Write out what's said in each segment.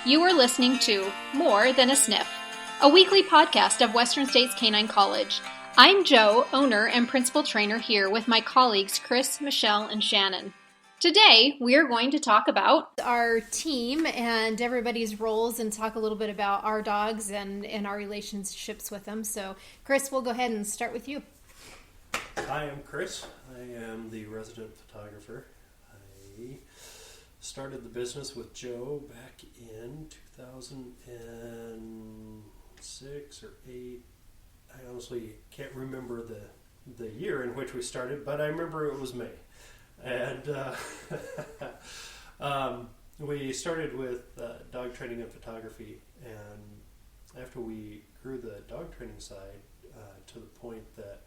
You are listening to More Than a Sniff, a weekly podcast of Western States Canine College. I'm Joe, owner and principal trainer here with my colleagues Chris, Michelle, and Shannon. Today, we are going to talk about our team and everybody's roles and talk a little bit about our dogs and our relationships with them. So, Chris, we'll go ahead and start with you. Hi, I'm Chris. I am the resident photographer. I started the business with Joe back in 2006 or 8. I honestly can't remember the year in which we started, but I remember it was May. And we started with dog training and photography, and after we grew the dog training side to the point that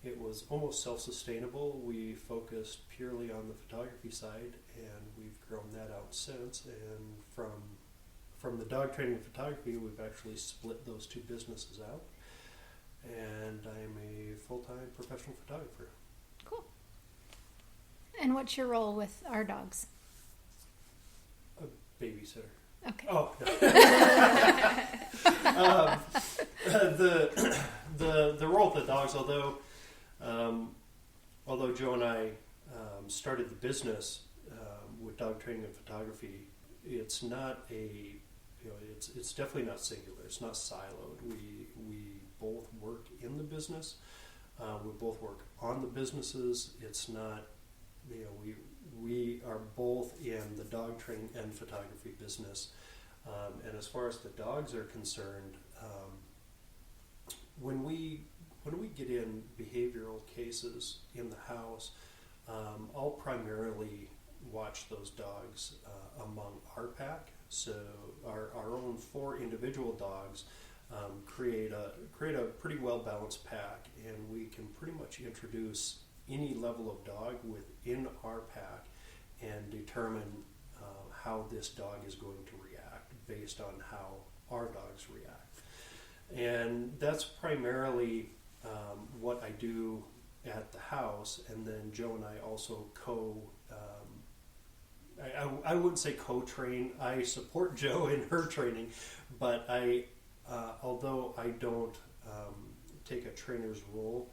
it was almost self-sustainable, we focused purely on the photography side, and we've grown that out since. And from the dog training and photography, we've actually split those two businesses out, and I'm a full-time professional photographer. Cool. And what's your role with our dogs? A babysitter. Okay. Oh, no. The role of the dogs, although Joe and I started the business with dog training and photography, it's not it's definitely not singular. It's not siloed. We both work in the business. We both work on the businesses. It's not, we are both in the dog training and photography business. And as far as the dogs are concerned, when we get in behavioral cases in the house, I'll primarily watch those dogs among our pack. So our own 4 individual dogs create a pretty well balanced pack, and we can pretty much introduce any level of dog within our pack and determine how this dog is going to react based on how our dogs react. And that's primarily what I do at the house. And then Joe and I also I wouldn't say co-train. I support Joe in her training, but although I don't take a trainer's role,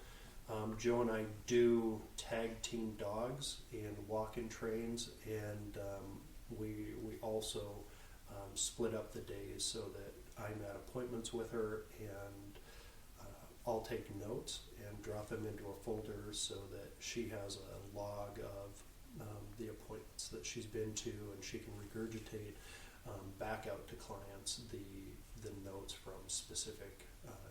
Joe and I do tag team dogs in walk-in trains, and we also split up the days so that I'm at appointments with her, and I'll take notes and drop them into a folder so that she has a log of the appointments that she's been to, and she can regurgitate back out to clients the notes from specific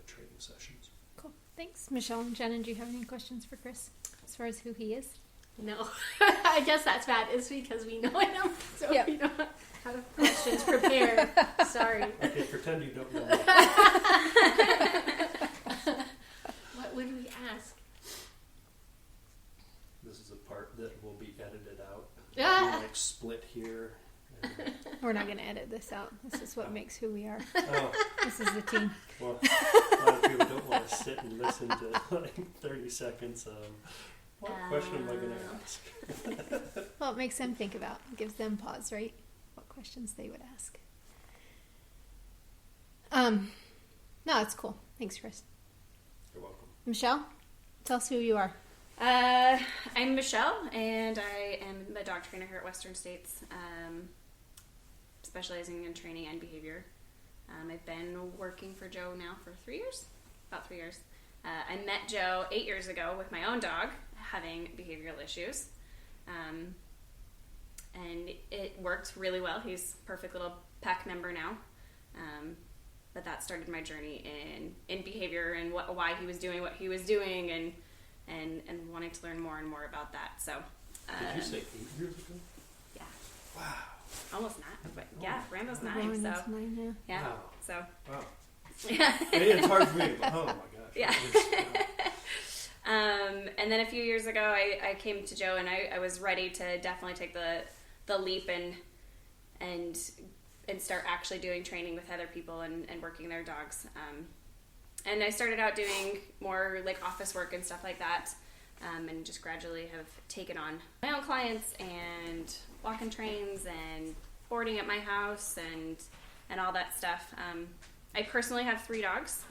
training sessions. Cool. Thanks. Michelle and Shannon, do you have any questions for Chris as far as who he is? No. I guess that's bad. It's because we know him, so yep. we don't have questions prepared. Sorry. Okay, pretend you don't know. What would we ask? This is a part that will be edited out. Ah. Like split here. We're not going to edit this out. This is what makes who we are. Oh. This is the team. Well, a lot of people don't want to sit and listen to like 30 seconds of what question am I going to ask? Well, it makes them think about. It gives them pause, right? What questions they would ask. No, it's cool. Thanks, Chris. You're welcome. Michelle, tell us who you are. I'm Michelle, and I am a dog trainer here at Western States, specializing in training and behavior. I've been working for Joe now for about 3 years. I met Joe 8 years ago with my own dog having behavioral issues, and it worked really well. He's a perfect little pack member now, but that started my journey in behavior and why he was doing what he was doing, and wanting to learn more and more about that. So, did you say 8 years ago? Yeah. Wow. Almost 9, but yeah, Rambo's 9. So 9, yeah. Wow. So. Wow. Yeah. It's hard for me. Oh my gosh. Yeah. And then a few years ago, I came to Joe, and I was ready to definitely take the leap and start actually doing training with other people and working their dogs. And I started out doing more like office work and stuff like that, and just gradually have taken on my own clients and walk-in trains and boarding at my house and and all that stuff. I personally have 3 dogs.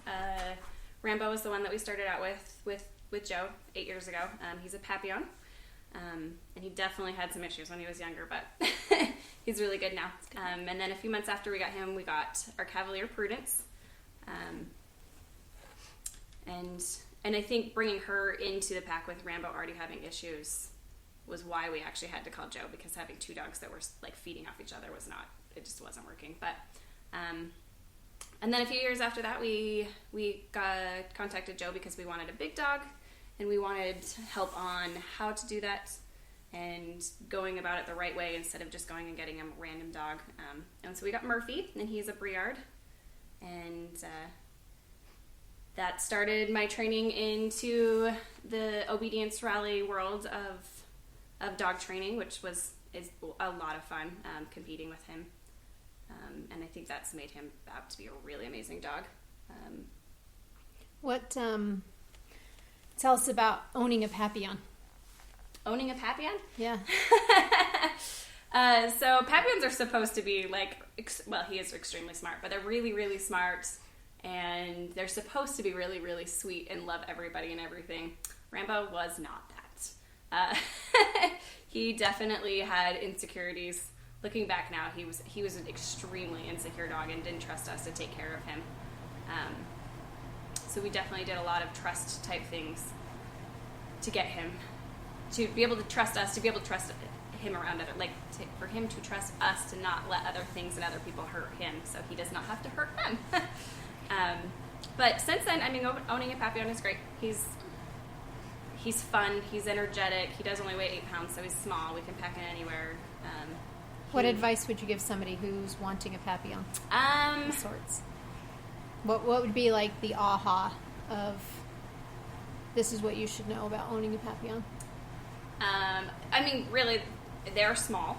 Rambo is the one that we started out with Joe 8 years ago. He's a Papillon, and he definitely had some issues when he was younger, but he's really good now. And then a few months after we got him, we got our Cavalier Prudence. And I think bringing her into the pack with Rambo already having issues was why we actually had to call Joe, because having 2 dogs that were like feeding off each other it just wasn't working. But and then a few years after that, we contacted Joe because we wanted a big dog, and we wanted help on how to do that and going about it the right way instead of just going and getting a random dog. And so we got Murphy, and he's a Briard, and that started my training into the obedience rally world of dog training, which is a lot of fun, competing with him. And I think that's made him out to be a really amazing dog. Tell us about owning a Papillon. Owning a Papillon? Yeah. So Papillons are supposed to be he is extremely smart, but they're really, really smart, and they're supposed to be really, really sweet and love everybody and everything. Rambo was not that. He definitely had insecurities. Looking back now, he was an extremely insecure dog and didn't trust us to take care of him. So we definitely did a lot of trust type things to get him to be able to trust us, to be able to trust him around for him to trust us to not let other things and other people hurt him, so he does not have to hurt them. But since then, I mean, owning a Papillon is great. He's fun. He's energetic. He does only weigh 8 pounds, so he's small. We can pack him anywhere. What advice would you give somebody who's wanting a Papillon? Of sorts. What would be like the aha of this is what you should know about owning a Papillon? I mean, really, they're small.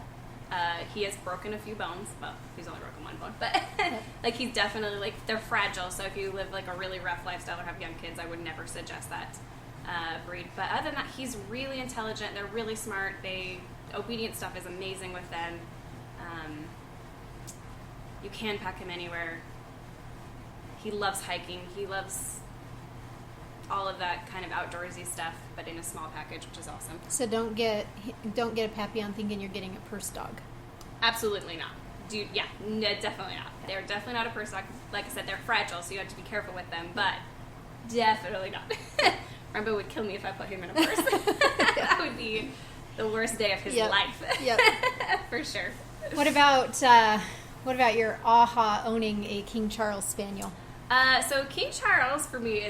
He has broken a few bones. Well, he's only broken 1 bone, but he's definitely they're fragile. So if you live a really rough lifestyle or have young kids, I would never suggest that breed. But other than that, he's really intelligent. They're really smart. Obedient stuff is amazing with them. You can pack him anywhere. He loves hiking. He loves all of that kind of outdoorsy stuff, but in a small package, which is awesome. So don't get a Papillon thinking you're getting a purse dog. Absolutely not. No, definitely not. They're definitely not a purse dog. Like I said, they're fragile, so you have to be careful with them, but definitely not. Rambo would kill me if I put him in a purse. That would be the worst day of his life. Yep. For sure. What about your aha owning a King Charles Spaniel? So King Charles for me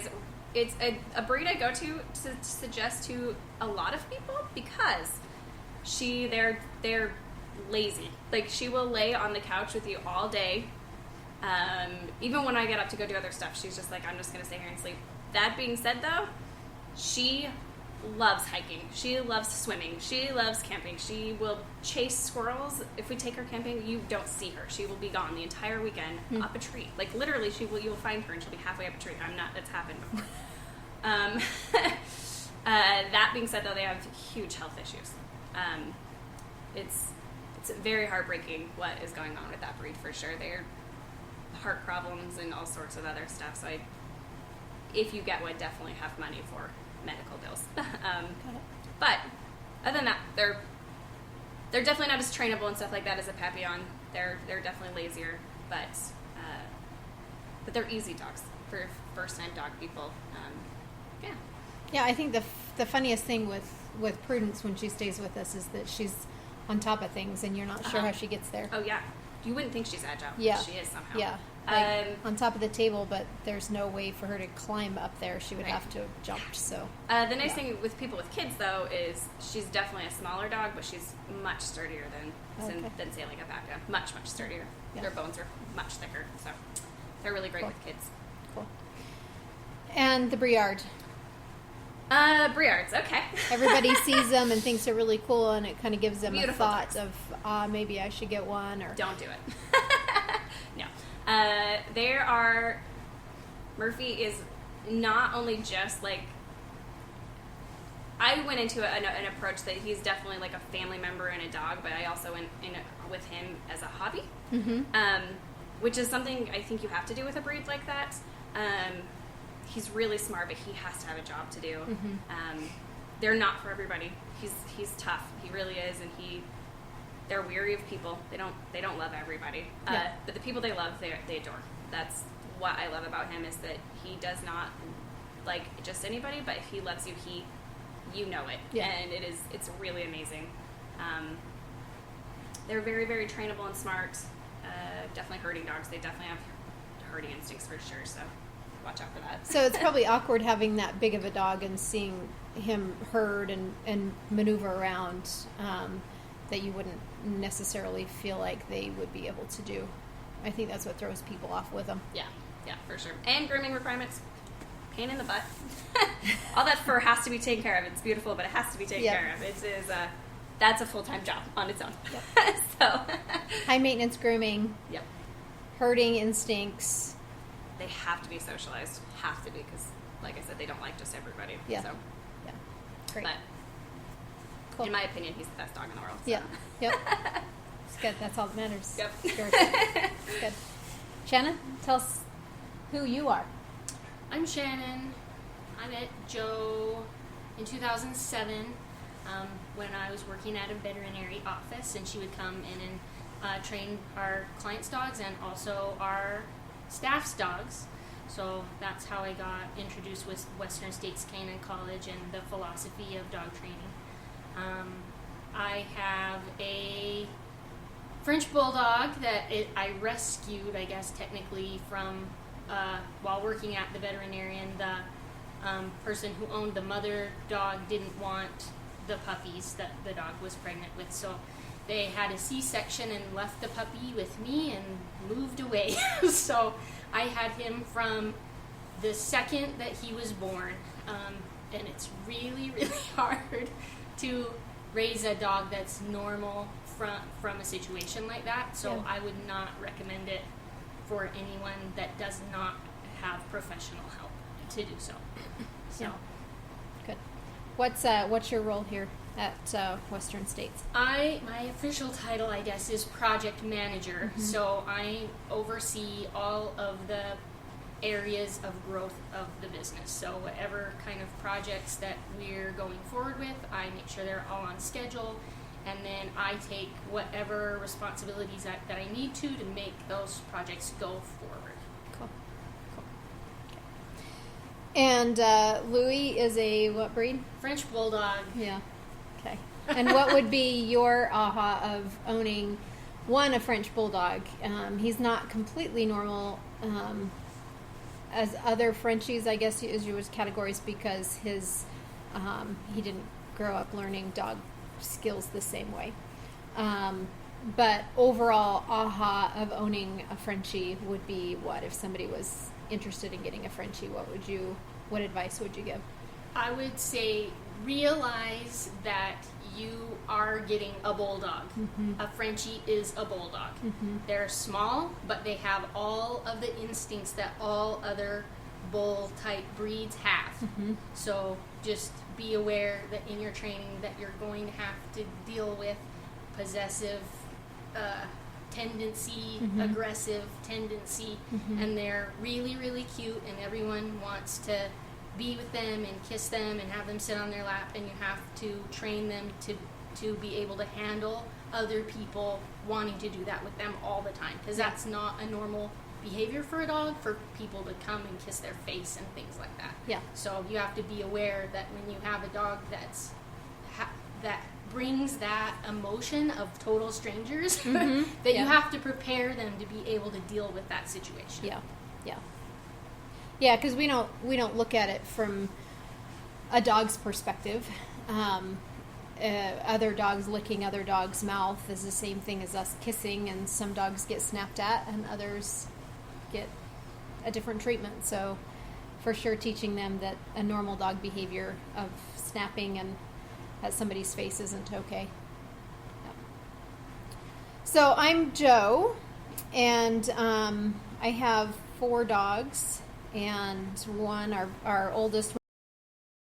it's a breed I go to suggest to a lot of people because they're lazy. She will lay on the couch with you all day. Even when I get up to go do other stuff, she's just I'm just gonna stay here and sleep. That being said, though, she loves hiking. She loves swimming. She loves camping. She will chase squirrels. If we take her camping, you don't see her. She will be gone the entire weekend up a tree. Literally, you will find her and she'll be halfway up a tree. It's happened before. That being said, though, they have huge health issues. It's very heartbreaking what is going on with that breed for sure. They're heart problems and all sorts of other stuff. So if you get one, definitely have money for medical bills. But other than that, they're definitely not as trainable and stuff like that as a Papillon. They're definitely lazier, but they're easy dogs for first-time dog people. Yeah, I think the funniest thing with Prudence when she stays with us is that she's on top of things and you're not sure how she gets there. Oh yeah, you wouldn't think she's agile. Yeah, she is somehow. Yeah. On top of the table, but there's no way for her to climb up there. She would have to have jumped. So the nice thing with people with kids, though, is she's definitely a smaller dog, but she's much sturdier than say a Papillon. Much sturdier. Yeah. Their bones are much thicker, so they're really great with kids. Cool. And the Briard. Briards, okay. Everybody sees them and thinks they're really cool, and it kind of gives them beautiful a thought dogs. Of maybe I should get one. Or don't do it. No. Murphy is not only just I went into an approach that he's definitely a family member and a dog, but I also went in with him as a hobby. Mm-hmm. which is something I think you have to do with a breed like that. He's really smart, but he has to have a job to do. They're not for everybody. He's tough. He really is, and they're weary of people. They don't love everybody. But the people they love, they adore. That's what I love about him, is that he does not like just anybody, but if he loves you, you know it. Yeah. And it's really amazing. They're very, very trainable and smart. Definitely herding dogs. They definitely have herding instincts for sure, so watch out for that. So it's probably awkward having that big of a dog and seeing him herd and maneuver around, that you wouldn't necessarily feel like they would be able to do. I think that's what throws people off with them. Yeah, for sure. And grooming requirements. Pain in the butt. All that fur has to be taken care of. It's beautiful, but it has to be taken care of. That's a full-time job on its own. Yep. So high maintenance grooming. Yep. Herding instincts. They have to be socialized. Have to be, because, like I said, they don't like just everybody. Yeah. So. Yeah. Great. But cool. In my opinion, he's the best dog in the world. So. Yeah. Yep. It's good. That's all that matters. Yep. Sure. It's good. Shannon, tell us who you are. I'm Shannon. I met Joe in 2007 when I was working at a veterinary office, and she would come in and train our clients' dogs and also our staff's dogs. So that's how I got introduced with Western States Canine College and the philosophy of dog training. I have a French Bulldog that I rescued, I guess, technically from while working at the veterinarian. The person who owned the mother dog didn't want the puppies that the dog was pregnant with, so they had a C-section and left the puppy with me and moved away. So I had him from the second that he was born, and it's really, really hard to raise a dog that's normal from a situation like that. So I would not recommend it for anyone that does not have professional help to do so. So, good. What's your role here at Western States? My official title, I guess, is project manager. Mm-hmm. So I oversee all of the areas of growth of the business. So whatever kind of projects that we're going forward with, I make sure they're all on schedule, and then I take whatever responsibilities that I need to make those projects go forward. Cool. Okay. And Louis is a what breed? French Bulldog. Yeah. Okay. And what would be your aha of owning a French Bulldog? He's not completely normal as other Frenchies, I guess, is yours categories, because his he didn't grow up learning dog skills the same way. But overall, aha of owning a Frenchie would be what? If somebody was interested in getting a Frenchie, what advice would you give? I would say realize that you are getting a bulldog. Mm-hmm. A Frenchie is a bulldog. Mm-hmm. They're small, but they have all of the instincts that all other bull-type breeds have. Mm-hmm. So just be aware that in your training that you're going to have to deal with possessive tendency, mm-hmm. aggressive tendency, mm-hmm. and they're really, really cute, and everyone wants to be with them and kiss them and have them sit on their lap, and you have to train them to be able to handle other people wanting to do that with them all the time, because that's not a normal behavior for a dog, for people to come and kiss their face and things like that. Yeah. So you have to be aware that when you have a dog that brings that emotion of total strangers, mm-hmm. that you have to prepare them to be able to deal with that situation. Yeah. Yeah. Yeah, because we don't look at it from a dog's perspective. Other dogs licking other dogs' mouth is the same thing as us kissing, and some dogs get snapped at and others get a different treatment. So for sure teaching them that a normal dog behavior of snapping and at somebody's face isn't okay. Yeah. So I'm Joe, and I have 4 dogs, and our oldest